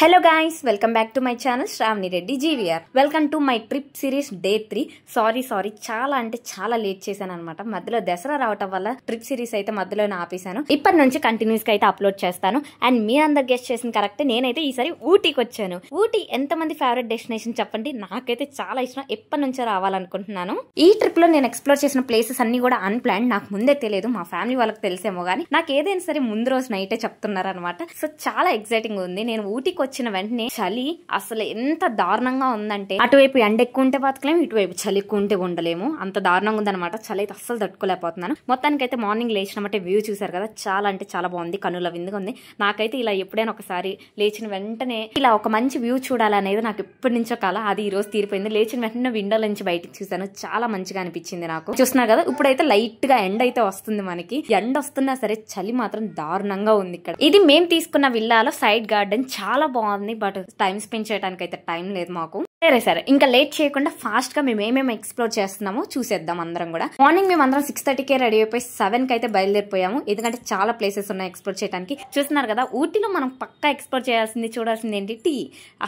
Hello guys, welcome back to my channel Shravani Reddy GVR. Welcome to my trip series day 3. Sorry చాలా అంటే చాలా late చేశాను అన్నమాట. మధ్యలో దసరా రావటం వల్ల ట్రిప్ సిరీస్ అయితే మధ్యలోనే ఆపేశాను. ఇప్పటి నుంచి కంటిన్యూస్ గా అయితే అప్లోడ్ చేస్తాను. అండ్ మీ అందరు గెస్ట్ చేసిన కరెక్ట్, నేనైతే ఈసారి ఊటీకి వచ్చాను. ఊటీ ఎంతమంది ఫేవరెట్ డెస్టినేషన్ చెప్పండి. నాకైతే చాలా ఇష్టం, ఎప్పటి నుంచో రావాలనుకుంటున్నాను. ఈ ట్రిప్ లో నేను ఎక్స్ప్లోర్ చేసిన ప్లేసెస్ అన్ని కూడా అన్ప్లాన్, నాకు ముందే తెలియదు, మా ఫ్యామిలీ వాళ్ళకి తెలిసేమో గానీ నాకు ఏదైనా సరే ముందు రోజు నైటే చెప్తున్నారు అనమాట. సో చాలా ఎక్సైటింగ్ ఉంది. నేను ఊటీకి వచ్చిన వెంటనే చలి అసలు ఎంత దారుణంగా ఉందంటే, అటువైపు ఎండ ఎక్కువ ఉంటే బతకలేము, ఇటువైపు చలి ఎక్కువ ఉంటే ఉండలేము. అంత దారుణంగా ఉందన్నమాట. చలి అయితే అస్సలు తట్టుకోలేకపోతున్నాను. మొత్తానికి అయితే మార్నింగ్ లేచినమంటే వ్యూ చూసారు కదా, చాలా అంటే చాలా బాగుంది, కనుల విందుగా ఉంది. నాకైతే ఇలా ఎప్పుడైనా ఒకసారి లేచిన వెంటనే ఇలా ఒక మంచి వ్యూ చూడాలనేది నాకు ఎప్పటి నుంచో కల. అది ఈ రోజు తీరిపోయింది. లేచిన వెంటనే విండోల నుంచి బయటికి చూసాను, చాలా మంచిగా అనిపించింది నాకు. చూస్తున్నారు కదా, ఇప్పుడైతే లైట్ గా ఎండ అయితే వస్తుంది. మనకి ఎండ వస్తున్నా సరే చలి మాత్రం దారుణంగా ఉంది ఇక్కడ. ఇది మేము తీసుకున్న విల్లాలో సైడ్ గార్డెన్ చాలా బాగుంది. బట్ టైం స్పెండ్ చేయడానికి అయితే టైం లేదు మాకు. సరే ఇంకా లేట్ చేయకుండా ఫాస్ట్ గా మేము ఏమేమి ఎక్స్ప్లోర్ చేస్తున్నామో చూసేద్దాం అందరం కూడా. మార్నింగ్ మేము అందరం 6:30కే రెడీ అయిపోయి 7 కి అయితే బయలుదేరిపోయాము. ఎందుకంటే చాలా ప్లేసెస్ ఉన్నాయి ఎక్స్ప్లోర్ చేయడానికి. చూస్తున్నారు కదా, ఊటీలో మనం పక్కా ఎక్స్ప్లోర్ చేయాల్సింది, చూడాల్సింది ఏంటి, టీ.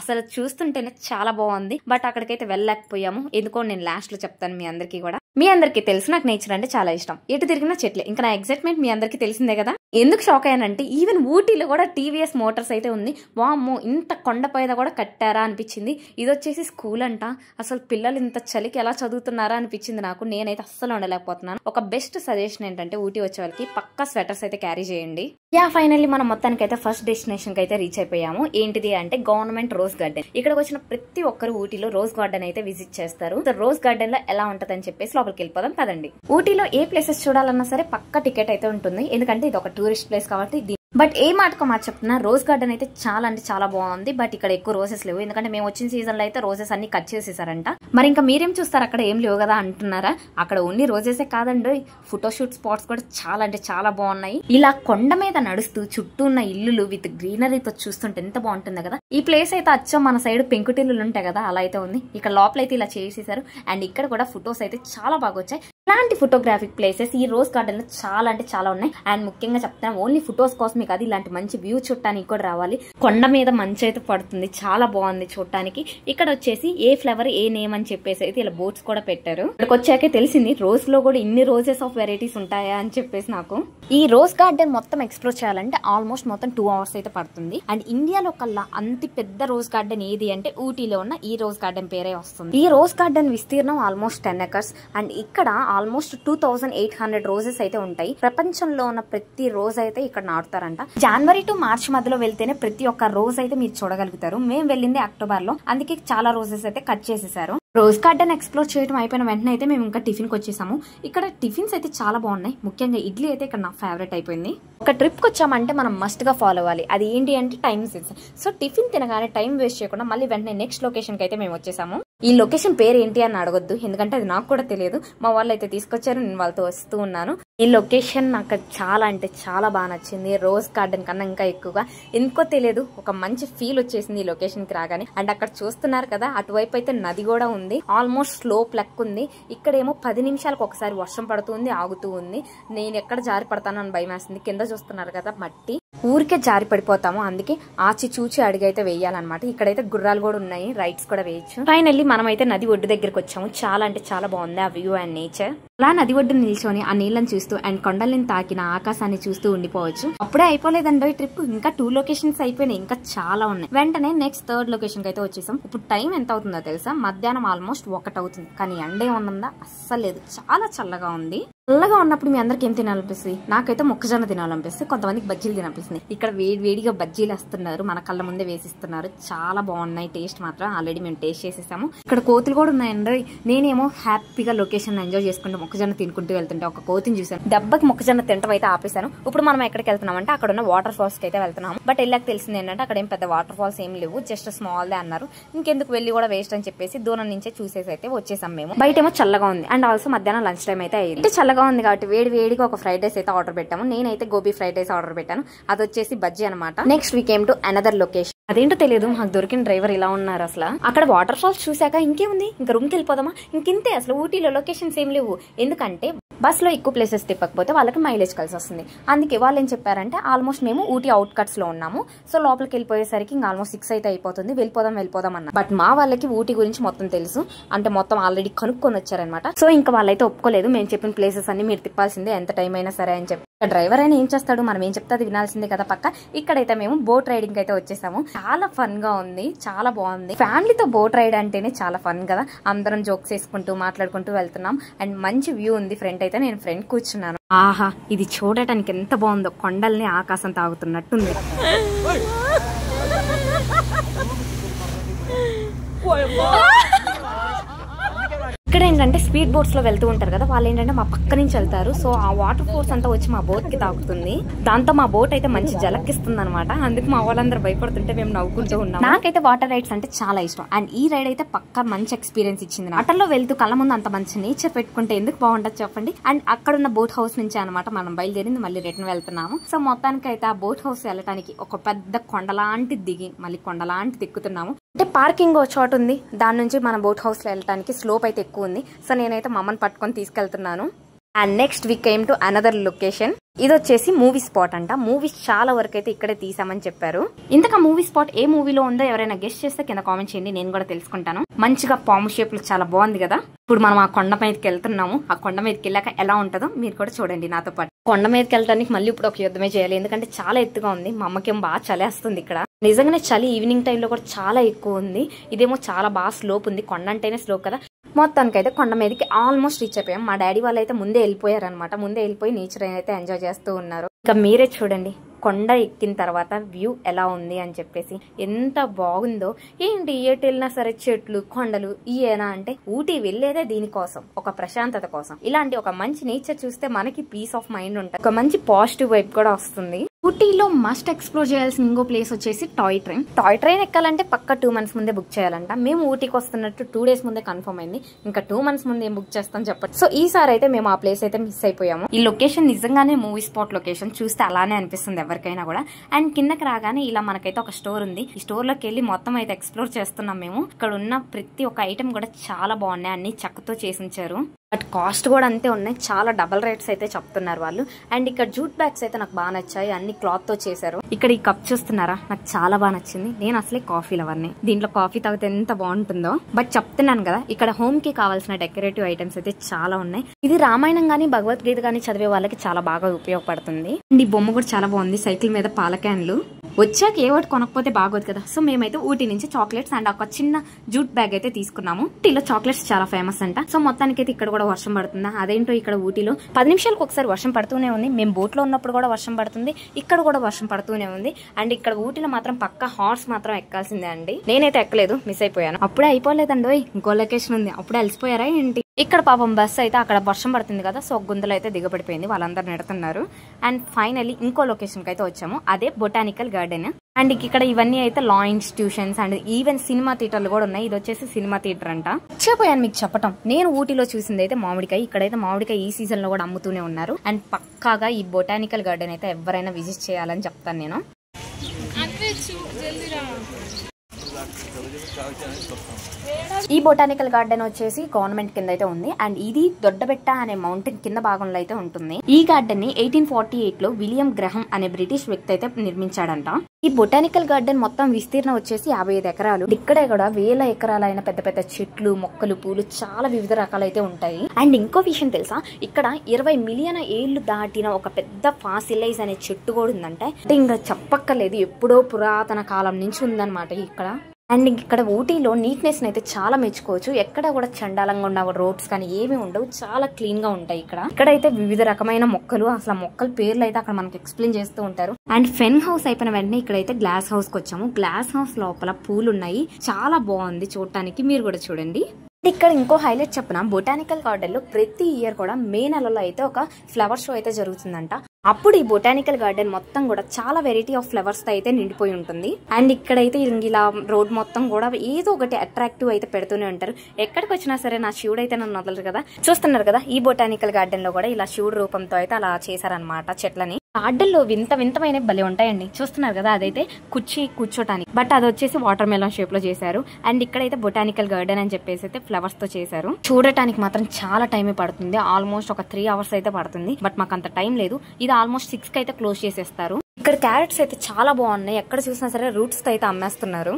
అసలు చూస్తుంటేనే చాలా బాగుంది. బట్ అక్కడికైతే వెళ్ళలేకపోయాము. ఎందుకో నేను లాస్ట్ లో చెప్తాను మీ అందరికీ కూడా. మీ అందరికీ తెలుసు నాకు నేచర్ అంటే చాలా ఇష్టం. ఎటు తిరిగినా చెట్లే. ఇంకా నా ఎక్సైట్మెంట్ మీ అందరికీ తెలిసిందే కదా. ఎందుకు షాక్ అయ్యానంటే, ఈవెన్ ఊటీలో కూడా టీవీఎస్ మోటార్స్ అయితే ఉంది. వామ్మో, ఇంత కొండపైన కూడా కట్టారా అనిపించింది. ఇది వచ్చేసి స్కూల్ అంట. అసలు పిల్లలు ఇంత చలికి ఎలా చదువుతున్నారా అనిపించింది నాకు. నేనైతే అస్సలు ఉండలేకపోతున్నాను. ఒక బెస్ట్ సజెషన్ ఏంటంటే, ఊటీ వచ్చే వాళ్ళకి పక్కా స్వెటర్స్ అయితే క్యారీ చేయండి. ఫైనల్లీ మనం మొత్తానికి అయితే ఫస్ట్ డెస్టినేషన్ కి అయితే రీచ్ అయిపోయాము. ఏంటిది అంటే గవర్నమెంట్ రోజ్ గార్డెన్. ఇక్కడికి వచ్చిన ప్రతి ఒక్కరు ఊటీలో రోజ్ గార్డెన్ అయితే విజిట్ చేస్తారు. రోజ్ గార్డెన్ లో ఎలా ఉంటదని చెప్పేసి లోపలికి వెళ్ళిపోదాం పదండి. ఊటీలో ఏ ప్లేసెస్ చూడాలన్నా సరే పక్కా టికెట్ అయితే ఉంటుంది. ఎందుకంటే ఇది ఒక టూరిస్ట్ ప్లేస్ కాబట్టి. బట్ ఏ మాటకో మాట చెప్తున్నా, రోజ్ గార్డెన్ అయితే చాలా అంటే చాలా బాగుంది. బట్ ఇక్కడ ఎక్కువ రోజెస్ లేవు. ఎందుకంటే మేము వచ్చిన సీజన్ లో అయితే రోజెస్ అన్ని కట్ చేసేసారంట. మరి ఇంకా మీరేం చూస్తారు, అక్కడ ఏం లేవు కదా అంటున్నారా? అక్కడ ఓన్లీ రోజెసే కాదండి, ఫోటోషూట్ స్పాట్స్ కూడా చాలా అంటే చాలా బాగున్నాయి. ఇలా కొండ మీద నడుస్తూ చుట్టూ ఉన్న ఇల్లులు విత్ గ్రీనరీతో చూస్తుంటే ఎంత బాగుంటుంది కదా. ఈ ప్లేస్ అయితే అచ్చం మన సైడ్ పెంకుటిల్లులు ఉంటాయి కదా, అలా అయితే ఉంది. ఇక్కడ లోపలైతే ఇలా చేసేసారు. అండ్ ఇక్కడ కూడా ఫొటోస్ అయితే చాలా బాగా వచ్చాయి. ఇలాంటి ఫోటోగ్రాఫిక్ ప్లేసెస్ ఈ రోజ్ గార్డెన్ లో చాలా అంటే చాలా ఉన్నాయి. అండ్ ముఖ్యంగా చెప్తాను, ఓన్లీ ఫొటోస్ కోసమే కాదు, ఇలాంటి మంచి వ్యూ చూడటానికి కూడా రావాలి. కొండ మీద మంచి అయితే పడుతుంది, చాలా బాగుంది చూడటానికి. ఇక్కడ వచ్చేసి ఏ ఫ్లవర్ ఏ నేమ్ అని చెప్పేసి అయితే ఇలా బోర్డ్స్ కూడా పెట్టారు. ఇక్కడికి వచ్చాకే తెలిసింది రోజ్ లో కూడా ఇన్ని రోజెస్ ఆఫ్ వెరైటీస్ ఉంటాయా అని చెప్పేసి నాకు. ఈ రోజ్ గార్డెన్ మొత్తం ఎక్స్ప్లోర్ చేయాలంటే ఆల్మోస్ట్ మొత్తం 2 hours అయితే పడుతుంది. అండ్ ఇండియాలో కల్లా అంత పెద్ద రోజ్ గార్డెన్ ఏది అంటే ఊటీలో ఉన్న ఈ రోజ్ గార్డెన్ పేరే వస్తుంది. ఈ రోజ్ గార్డెన్ విస్తీర్ణం ఆల్మోస్ట్ 10 acres. అండ్ ఇక్కడ ఆల్మోస్ట్ 2800 రోజెస్ అయితే ఉంటాయి. ప్రపంచంలో ఉన్న ప్రతి రోజు అయితే ఇక్కడ నాటుతారంట. జనవరి టు మార్చ్ మధ్యలో వెళ్తేనే ప్రతి ఒక్క రోజు అయితే మీరు చూడగలుగుతారు. మేము వెళ్ళింది అక్టోబర్ లో, అందుకే చాలా రోజెస్ అయితే కట్ చేసేసారు. రోజ్ గార్డెన్ ఎక్స్ప్లోర్ చేయడం అయిపోయిన వెంటనే అయితే మేము ఇంకా టిఫిన్ కి వచ్చేసాము. ఇక్కడ టిఫిన్స్ అయితే చాలా బాగున్నాయి. ముఖ్యంగా ఇడ్లీ అయితే ఇక్కడ నా ఫేవరెట్ అయిపోయింది. ఒక ట్రిప్ కి వచ్చామంటే మనం మస్ట్ గా ఫాలో అవ్వాలి. అది ఏంటి అంటే టైం సెన్స్. సో టిఫిన్ తినగానే టైం వేస్ట్ చేయకుండా మళ్ళీ వెంటనే నెక్స్ట్ లొకేషన్ కి అయితే మేము వచ్చేసాము. ఈ లొకేషన్ పేరు ఏంటి అని అడగొద్దు, ఎందుకంటే అది నాకు కూడా తెలియదు. మా వాళ్ళు అయితే తీసుకొచ్చారు, నేను వాళ్ళతో వస్తూ ఉన్నాను. ఈ లొకేషన్ నాకు చాలా అంటే చాలా బాగా నచ్చింది. రోజ్ గార్డెన్ కన్నా ఇంకా ఎక్కువగా ఎందుకో తెలియదు, ఒక మంచి ఫీల్ వచ్చేసింది ఈ లొకేషన్ కి రాగానే. అండ్ అక్కడ చూస్తున్నారు కదా, అటువైపు అయితే నది కూడా ఉంది. ఆల్మోస్ట్ స్లోప్ లెక్క ఉంది. ఇక్కడేమో 10 నిమిషాలకు ఒకసారి వర్షం పడుతుంది, ఆగుతూ ఉంది. నేను ఎక్కడ జారి పడతానని భయం వేస్తుంది. కింద చూస్తున్నారు కదా మట్టి, ఊరికే జారి పడిపోతాము. అందుకే ఆచి చూచి అడిగైతే వేయాలన్నమాట. ఇక్కడైతే గుర్రాలు కూడా ఉన్నాయి, రైడ్స్ కూడా వేయచ్చు. ఫైనల్లీ మనం అయితే నది ఒడ్డు దగ్గరికి వచ్చాము. చాలా అంటే చాలా బాగుంది ఆ వ్యూ అండ్ నేచర్. అలా నది ఒడ్డు నిల్చొని ఆ నీళ్ళని చూస్తూ అండ్ కొండల్ని తాకిన ఆకాశాన్ని చూస్తూ ఉండిపోవచ్చు. అప్పుడే అయిపోలేదండి ఈ ట్రిప్, ఇంకా 2 లొకేషన్స్ అయిపోయినాయి, ఇంకా చాలా ఉన్నాయి. వెంటనే నెక్స్ట్ 3rd లొకేషన్ కి అయితే వచ్చేసాం. ఇప్పుడు టైం ఎంత అవుతుందో తెలుసా? మధ్యాహ్నం ఆల్మోస్ట్ 1 అవుతుంది. కానీ ఎండ ఏమన్నా అస్సలు లేదు, చాలా చల్లగా ఉంది. చల్లగా ఉన్నప్పుడు మీ అందరికి ఏం తినాలనిపిస్తుంది? నాకైతే మొక్కజొన్న తినాలనిపిస్తుంది, కొంతమందికి బజ్జీలు తినాలనిపిస్తుంది. ఇక్కడ వేడిగా బజ్జీలు వేస్తున్నారు, మన కళ్ళ ముందే వేసిస్తున్నారు. చాలా బాగున్నాయి, టేస్ట్ మాత్రం ఆల్రెడీ మేము టేస్ట్ చేసేసాము. ఇక్కడ కోతులు కూడా ఉన్నాయండి. నేనేమో హ్యాపీగా లొకేషన్ ఎంజాయ్ చేసుకుంటూ మొక్కజొన్న తినుకుంటూ వెళ్తుంటే ఒక కోతిని చూసాను. దెబ్బకి మొక్కజొన్న తినటం అయితే ఆపేశాను. ఇప్పుడు మనం ఎక్కడికి వెళ్తున్నాం అంటే అక్కడ ఉన్న వాటర్ ఫాల్స్ కి అయితే వెళ్తున్నాము. బట్ వెళ్ళాక తెలిసింది ఏంటంటే అక్కడ ఏం పెద్ద వాటర్ ఫాల్స్ ఏం లేవు, జస్ట్ స్మాల్ దే అన్నారు. ఇంకెందుకు వెళ్ళి కూడా వేస్ట్ అని చెప్పేసి దూరం నుంచే చూసేసి అయితే వచ్చేసాం మేము. బయట ఏమో చల్లగా ఉంది. అండ్ ఆల్సో మధ్యాహ్నం లంచ్ టైం అయితే అయ్యింది. చల్లగా ఉంది కాబట్టి వేడిగా ఒక ఫ్రైడ్ రైస్ అయితే ఆర్డర్ పెట్టాము. నేనైతే గోబీ ఫ్రైడ్ రైస్ ఆర్డర్ పెట్టాను. అది వచ్చేసి బజ్జీ అనమాట. Next we came to another location. అదేంటో తెలియదు, మాకు దొరికిన డ్రైవర్ ఇలా ఉన్నారు. అసలు అక్కడ వాటర్ ఫాల్స్ చూసాక ఇంకేముంది, ఇంకా రూమ్ కి వెళ్ళిపోదామా, ఇంకింతే. అసలు ఊటీలో లొకేషన్స్ ఏం లేవు. ఎందుకంటే బస్ లో ఎక్కువ ప్లేసెస్ తిప్పకపోతే వాళ్ళకి మైలేజ్ కలిసి వస్తుంది. అందుకే వాళ్ళు ఏం చెప్పారంటే ఆల్మోస్ట్ మేము ఊటీ అవుట్ కట్స్ లో ఉన్నాము, సో లోపలికి వెళ్ళిపోయేసరికి ఇంకా ఆల్మోస్ట్ 6 అయితే అయిపోతుంది, వెళ్ళిపోదాం అన్న. బట్ మా వాళ్ళకి ఊటీ గురించి మొత్తం తెలుసు, అంటే మొత్తం ఆల్రెడీ కనుక్కొని వచ్చారనమాట. సో ఇంకా వాళ్ళైతే ఒప్పుకోలేదు, మేము చెప్పిన ప్లేసెస్ అన్ని మీరు తిప్పాల్సిందే ఎంత టైం అయినా సరే అని చెప్పి. డ్రైవర్ అయినా ఏం చేస్తాడు, మనం ఏం చెప్తే అది వినాల్సిందే కదా పక్క. ఇక్కడైతే మేము బోట్ రైడింగ్ అయితే వచ్చేసాము. చాలా ఫన్ గా ఉంది, చాలా బాగుంది. ఫ్యామిలీతో బోట్ రైడ్ అంటేనే చాలా ఫన్ కదా, అందరం జోక్స్ వేసుకుంటూ మాట్లాడుకుంటూ వెళ్తున్నాం. అండ్ మంచి వ్యూ ఉంది. ఫ్రంట్ అయితే నేను ఫ్రంట్ కూర్చున్నాను. ఆహా, ఇది చూడటానికి ఎంత బాగుందో, కొండల్ని ఆకాశం తాగుతున్నట్టుంది. ఇక్కడ ఏంటంటే స్పీడ్ బోట్స్ లో వెళ్తూ ఉంటారు కదా, వాళ్ళు ఏంటంటే మా పక్క నుంచి వెళ్తారు. సో ఆ వాటర్ ఫోర్స్ అంతా వచ్చి మా బోట్ కి తాకుతుంది. దాంతో మా బోట్ అయితే మంచి జలకిస్తుంది అనమాట. అందుకు మా వాళ్ళందరూ భయపడుతుంటే మేము నవ్వుకుంటూ ఉన్నాం. నాకైతే వాటర్ రైడ్స్ అంటే చాలా ఇష్టం. అండ్ ఈ రైడ్ అయితే పక్కా మంచి ఎక్స్పీరియన్స్ ఇచ్చింది. వాటర్లో వెళ్తూ కళ్ళ ముందు అంత మంచి నేచర్ పెట్టుకుంటే ఎందుకు బాగుండదు చెప్పండి. అండ్ అక్కడ ఉన్న బోట్ హౌస్ నుంచి అనమాట మనం బయలుదేరింది, మళ్ళీ రిటర్న్ వెళ్తున్నాము. సో మొత్తానికి అయితే ఆ బోట్ హౌస్ వెళ్ళడానికి ఒక పెద్ద కొండలాంటి దిగి మళ్ళీ కొండలాంటి తిక్కుతున్నాము. అంటే పార్కింగ్ ఒక చోటు ఉంది, దాని నుంచి మన బోట్ హౌస్ లో వెళ్ళడానికి స్లోప్ అయితే ఎక్కువ ఉంది. సో నేనైతే మా అమ్మని పట్టుకొని తీసుకెళ్తున్నాను. And next we came to another location. ఇది వచ్చేసి మూవీ స్పాట్ అంట. మూవీస్ చాలా వరకు అయితే ఇక్కడే తీసామని చెప్పారు. ఇంతక మూవీ స్పాట్ ఏ మూవీలో ఉందో ఎవరైనా గెస్ట్ చేస్తే కింద కామెంట్ చేయండి, నేను కూడా తెలుసుకుంటాను. మంచిగా పాము షేప్ లో చాలా బాగుంది కదా. ఇప్పుడు మనం ఆ కొండ మీదకి వెళ్తున్నాము. ఆ కొండ మీదకి వెళ్ళాక ఎలా ఉంటుందో మీరు కూడా చూడండి నాతో పాటు. కొండ మీదకి వెళ్ళడానికి మళ్ళీ ఇప్పుడు ఒక యుద్ధమే చేయాలి, ఎందుకంటే చాలా ఎత్తుగా ఉంది. మా అమ్మకేం బాగా చలేస్తుంది ఇక్కడ. నిజంగానే చలి ఈవినింగ్ టైంలో కూడా చాలా ఎక్కువ ఉంది. ఇదేమో చాలా బాగా స్లోప్ ఉంది, కొండ అంటేనే స్లోప్ కదా. మొత్తానికి అయితే కొండ మీదకి ఆల్మోస్ట్ రీచ్ అయిపోయాం. మా డాడీ వాళ్ళు అయితే ముందే వెళ్ళిపోయారు అనమాట. ముందే వెళ్ళిపోయి నేచర్ అయితే ఎంజాయ్ చేస్తూ ఉన్నారు. ఇంకా మీరే చూడండి కొండ ఎక్కిన తర్వాత వ్యూ ఎలా ఉంది అని చెప్పేసి, ఎంత బాగుందో. ఏంటి ఎటు వెళ్ళినా సరే చెట్లు కొండలు ఇయేనా అంటే, ఊటీ వెళ్ళేదే దీనికోసం, ఒక ప్రశాంతత కోసం. ఇలాంటి ఒక మంచి నేచర్ చూస్తే మనకి పీస్ ఆఫ్ మైండ్ ఉంటుంది, ఒక మంచి పాజిటివ్ వైబ్ కూడా వస్తుంది. ఊటీలో మస్ట్ ఎక్స్ప్లోర్ చేయాల్సిన ఇంకో ప్లేస్ వచ్చేసి టాయ్ ట్రైన్. టాయ్ ట్రైన్ ఎక్కాలంటే పక్క 2 months ముందే బుక్ చేయాలంట. మేము ఊటీకి వస్తున్నట్టు 2 days ముందే కన్ఫర్మ్ అయింది. ఇంకా 2 months ముందే బుక్ చేస్తాం చెప్పండి. సో ఈసారి అయితే మేము ఆ ప్లేస్ అయితే మిస్ అయిపోయాము. ఈ లొకేషన్ నిజంగానే మూవీ స్పాట్ లొకేషన్, చూస్తే అలానే అనిపిస్తుంది ఎవరికైనా కూడా. అండ్ కిందకి రాగానే ఇలా మనకైతే ఒక స్టోర్ ఉంది. ఈ స్టోర్ లోకి వెళ్ళి మొత్తం అయితే ఎక్స్ప్లోర్ చేస్తున్నాం మేము. ఇక్కడ ఉన్న ప్రతి ఒక్క ఐటమ్ కూడా చాలా బాగున్నాయి, అన్ని చెక్కతో చేసి ఉంచారు. బట్ కాస్ట్ కూడా అంతే ఉన్నాయి, చాలా డబల్ రేట్స్ అయితే చెప్తున్నారు వాళ్ళు. అండ్ ఇక్కడ జూట్ బ్యాగ్స్ అయితే నాకు బాగా నచ్చాయి, అన్ని క్లాత్ తో చేశారు. ఇక్కడ ఈ కప్ చూస్తున్నారా, నాకు చాలా బాగా నచ్చింది. నేను అసలే కాఫీ లవర్ని, దీంట్లో కాఫీ తాగితే ఎంత బాగుంటుందో. బట్ చెప్తున్నాను కదా, ఇక్కడ హోమ్ కి కావాల్సిన డెకరేటివ్ ఐటమ్స్ అయితే చాలా ఉన్నాయి. ఇది రామాయణం గానీ భగవద్గీత గానీ చదివే వాళ్ళకి చాలా బాగా ఉపయోగపడుతుంది. అండ్ ఈ బొమ్మ కూడా చాలా బాగుంది, సైకిల్ మీద పాల క్యాన్లు. వచ్చాక ఏ ఒకటి కొనకపోతే బాగోదు కదా. సో మేమైతే ఊటీ నుంచి చాక్లెట్స్ అండ్ ఒక చిన్న జూట్ బ్యాగ్ అయితే తీసుకున్నాము. ఊటీలో చాక్లెట్స్ చాలా ఫేమస్ అంట. సో మొత్తానికి అయితే ఇక్కడ కూడా వర్షం పడుతుందా, అదేంటో ఇక్కడ ఊటీలో 10 నిమిషాలకు ఒకసారి వర్షం పడుతూనే ఉంది. మేము బోట్ లో ఉన్నప్పుడు కూడా వర్షం పడుతుంది, ఇక్కడ కూడా వర్షం పడుతూనే ఉంది. అండ్ ఇక్కడ ఊటీలో మాత్రం పక్క హార్స్ మాత్రం ఎక్కాల్సిందే అండి. నేనైతే ఎక్కలేదు, మిస్ అయిపోయాను. అప్పుడే అయిపోలేదండి, ఇంకో లొకేషన్ ఉంది. అప్పుడే అలసిపోయారా ఏంటి? ఇక్కడ పాపం బస్ అయితే అక్కడ వర్షం పడుతుంది కదా, సో గుంతలు అయితే దిగబడిపోయింది, వాళ్ళందరూ నెడుతున్నారు. అండ్ ఫైనల్లీ ఇంకో లొకేషన్ కి అయితే వచ్చాము, అదే బొటానికల్ గార్డెన్. అండ్ ఇక్కడ ఇవన్నీ అయితే లా ఇన్స్టిట్యూషన్స్ అండ్ ఈవెన్ సినిమా థియేటర్లు కూడా ఉన్నాయి. ఇది వచ్చేసి సినిమా థియేటర్ అంట. చెప్పాను మీకు చెప్పటం. నేను ఊటీలో చూసింది అయితే మామిడికాయ. ఇక్కడైతే మామిడికాయ ఈ సీజన్ లో కూడా అమ్ముతూనే ఉన్నారు. అండ్ పక్కాగా ఈ బొటానికల్ గార్డెన్ అయితే ఎవరైనా విజిట్ చేయాలని చెప్తాను నేను. ఈ బొటానికల్ గార్డెన్ వచ్చేసి గవర్నమెంట్ కింద అయితే ఉంది. అండ్ ఇది దొడ్డబెట్ట అనే మౌంటైన్ కింద భాగంలో అయితే ఉంటుంది. ఈ గార్డెన్ ని 1848 లో విలియం గ్రహం అనే బ్రిటిష్ వ్యక్తి అయితే నిర్మించాడంట. ఈ బొటానికల్ గార్డెన్ మొత్తం విస్తీర్ణం వచ్చేసి 55 ఎకరాలు. ఇక్కడే కూడా 1000 ఎకరాలైన పెద్ద పెద్ద చెట్లు మొక్కలు పూలు చాలా వివిధ రకాలైతే ఉంటాయి. అండ్ ఇంకో విషయం తెలుసా, ఇక్కడ 20 మిలియన్ ఏళ్లు దాటిన ఒక పెద్ద ఫాసిలైజ్ అనే చెట్టు కూడా ఉందంటే. అంటే ఇంకా చెప్పక్కర్లేదు, ఎప్పుడో పురాతన కాలం నుంచి ఉందన్నమాట ఇక్కడ. అండ్ ఇక్కడ ఊటీలో నీట్నెస్ అయితే చాలా మెచ్చుకోవచ్చు. ఎక్కడ కూడా చండాలంగా ఉన్న రోడ్స్ కానీ ఏమి ఉండవు, చాలా క్లీన్ గా ఉంటాయి ఇక్కడ. ఇక్కడైతే వివిధ రకమైన మొక్కలు, అసలు మొక్కల పేర్లు అయితే అక్కడ మనకి ఎక్స్ప్లెయిన్ చేస్తూ ఉంటారు. అండ్ ఫెన్ హౌస్ అయిపోయిన వెంటనే ఇక్కడైతే గ్లాస్ హౌస్ కి వచ్చాము. గ్లాస్ హౌస్ లోపల పూలు ఉన్నాయి, చాలా బాగుంది చూడటానికి, మీరు కూడా చూడండి. ఇక్కడ ఇంకో హైలైట్ చెప్పిన, బొటానికల్ గార్డెన్ లో ప్రతి ఇయర్ కూడా మే నెలలో అయితే ఒక ఫ్లవర్ షో అయితే జరుగుతుందంట. అప్పుడు ఈ బొటానికల్ గార్డెన్ మొత్తం కూడా చాలా వెరైటీ ఆఫ్ ఫ్లవర్స్ తో అయితే నిండిపోయి ఉంటుంది. అండ్ ఇక్కడైతే ఇలా రోడ్ మొత్తం కూడా ఏదో ఒకటి అట్రాక్టివ్ అయితే పెడుతూనే ఉంటారు. ఎక్కడికి వచ్చినా సరే నా శివుడు అయితే నన్ను వదలరు కదా. చూస్తున్నారు కదా, ఈ బొటానికల్ గార్డెన్ లో కూడా ఇలా శివుడు రూపంతో అయితే అలా చేశారనమాట చెట్లని. గార్డెన్ లో వింతమైన భలే ఉంటాయండి. చూస్తున్నారు కదా, అదైతే కూర్చోటానికి, బట్ అది వచ్చేసి వాటర్ మెలన్ షేప్ లో చేశారు. అండ్ ఇక్కడైతే బొటానికల్ గార్డెన్ అని చెప్పేసి అయితే ఫ్లవర్స్ తో చేశారు. చూడటానికి మాత్రం చాలా టైం పడుతుంది, ఆల్మోస్ట్ ఒక 3 hours అయితే పడుతుంది. బట్ మాకు అంత టైం లేదు. ఇది ఆల్మోస్ట్ 6 కి అయితే క్లోజ్ చేసేస్తారు. ఇక్కడ క్యారెట్స్ అయితే చాలా బాగున్నాయి. ఎక్కడ చూసినా సరే రూట్స్ తో అయితే అమ్మేస్తున్నారు.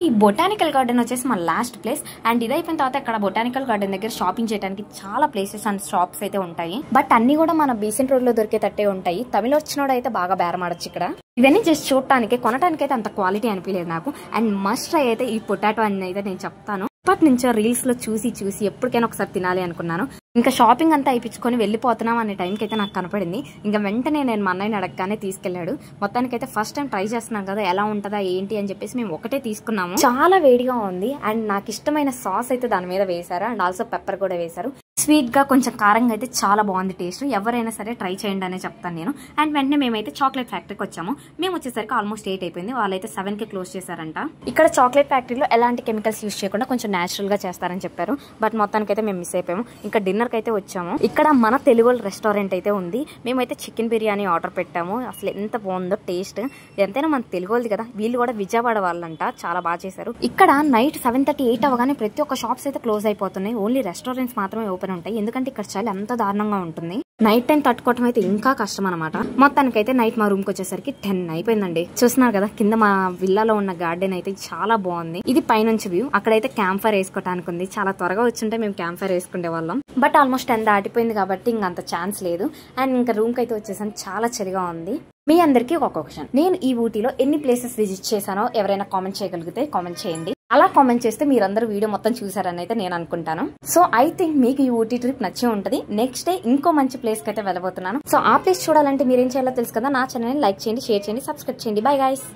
ఈ బొటానికల్ గార్డెన్ వచ్చేసి మన లాస్ట్ ప్లేస్. అండ్ ఇది అయిపోయిన తర్వాత ఇక్కడ బొటానికల్ గార్డెన్ దగ్గర షాపింగ్ చేయడానికి చాలా ప్లేసెస్ అండ్ షాప్స్ అయితే ఉంటాయి. బట్ అన్ని కూడా మన బీసెంట్ రోడ్ లో దొరికేటట్టే ఉంటాయి. తమిళ వచ్చినోడు అయితే బాగా బేరమాడొచ్చు ఇక్కడ. ఇవన్నీ జస్ట్ చూడటానికి, కొనడానికి అయితే అంత క్వాలిటీ అనిపించలేదు నాకు. అండ్ మస్ట్ ట్రై అయితే ఈ పొటాటో అని అయితే నేను చెప్తాను. ఇప్పటి నుంచో రీల్స్ లో చూసి ఎప్పటికైనా ఒకసారి తినాలి అనుకున్నాను. ఇంకా షాపింగ్ అంతా అయిపించుకొని వెళ్ళిపోతున్నాం అనే టైంకి అయితే నాకు కనపడింది. ఇంకా వెంటనే నేను మా అన్నయ్యని అడగగానే తీసుకెళ్లాడు. మొత్తానికి అయితే ఫస్ట్ టైం ట్రై చేస్తున్నాం కదా, ఎలా ఉంటుందా ఏంటి అని చెప్పేసి మేము ఒకటే తీసుకున్నాము. చాలా వేడిగా ఉంది. అండ్ నాకు ఇష్టమైన సాస్ అయితే దాని మీద వేశారు. అండ్ ఆల్సో పెప్పర్ కూడా వేశారు. స్వీట్ గా కొంచెం కారంగా అయితే చాలా బాగుంది టేస్ట్. ఎవరైనా సరే ట్రై చేయండి అనే చెప్తాను నేను. అండ్ వెంటనే మేమైతే చాక్లెట్ ఫ్యాక్టరీకి వచ్చాము. మేము వచ్చేసరికి ఆల్మోస్ట్ 8 అయిపోయింది. వాళ్ళైతే 7 కి క్లోజ్ చేశారంట. ఇక్కడ చాక్లెట్ ఫ్యాక్టరీలో ఎలాంటి కెమికల్స్ యూజ్ చేయకుండా కొంచెం నేచురల్ గా చేస్తారని చెప్పారు. బట్ మొత్తానికి అయితే మేము మిస్ అయిపోయాము. ఇంకా డిన్నర్ కి అయితే వచ్చాము. ఇక్కడ మన తెలుగు రెస్టారెంట్ అయితే ఉంది. మేమైతే చికెన్ బిర్యానీ ఆర్డర్ పెట్టాము. అసలు ఎంత బాగుందో టేస్ట్. ఎంతైనా మన తెలుగు వాళ్ళది కదా, వీళ్ళు కూడా విజయవాడ వాళ్ళంట. చాలా బాగా చేశారు. ఇక్కడ నైట్ 7:30, 8 అవగానే ప్రతి ఒక్క షాప్స్ అయితే క్లోజ్ అయిపోతున్నాయి. ఓన్లీ రెస్టారెంట్స్ మాత్రమే ఓపెన్ ఉంటాయి. ఎందుకంటే ఇక్కడ చలి అంత దారుణంగా ఉంటుంది. నైట్ టైం తట్టుకోవటం అయితే ఇంకా కష్టం అనమాట. మొత్తానికైతే నైట్ మా రూమ్ కి వచ్చేసరికి 10 అయిపోయిందండి. చూస్తున్నారు కదా, కింద మా విల్లాలో ఉన్న గార్డెన్ అయితే చాలా బాగుంది. ఇది పైనుంచి వ్యూ. అక్కడైతే క్యాంప్ ఫైర్ వేసుకోవడానికి ఉంది. చాలా త్వరగా వచ్చుంటే మేము క్యాంప్ ఫైర్ వేసుకునే వాళ్ళం. బట్ ఆల్మోస్ట్ 10 దాటిపోయింది కాబట్టి ఇంకంత ఛాన్స్ లేదు. అండ్ ఇంకా రూమ్ కి అయితే వచ్చేసాను. చాలా చలిగా ఉంది. మీ అందరికీ ఒక క్వశ్చన్, నేను ఈ ఊటీలో ఎన్ని ప్లేసెస్ విజిట్ చేశానో ఎవరైనా కామెంట్ చేయగలిగితే కామెంట్ చేయండి. అలా కామెంట్ చేస్తే మీరందరూ వీడియో మొత్తం చూసారని అయితే నేను అనుకుంటాను. సో ఐ థింక్ మీకు ఈ ఊటీ ట్రిప్ నచ్చే ఉంటుంది. నెక్స్ట్ డే ఇంకో మంచి ప్లేస్ కి అయితే వెళ్ళబోతున్నాను. సో ఆ ప్లేస్ చూడాలంటే మీరేం చేయాలో తెలుసు కదా. నా ఛానల్ లైక్ చేయండి, షేర్ చేయండి, సబ్స్క్రైబ్ చేయండి. Bye guys.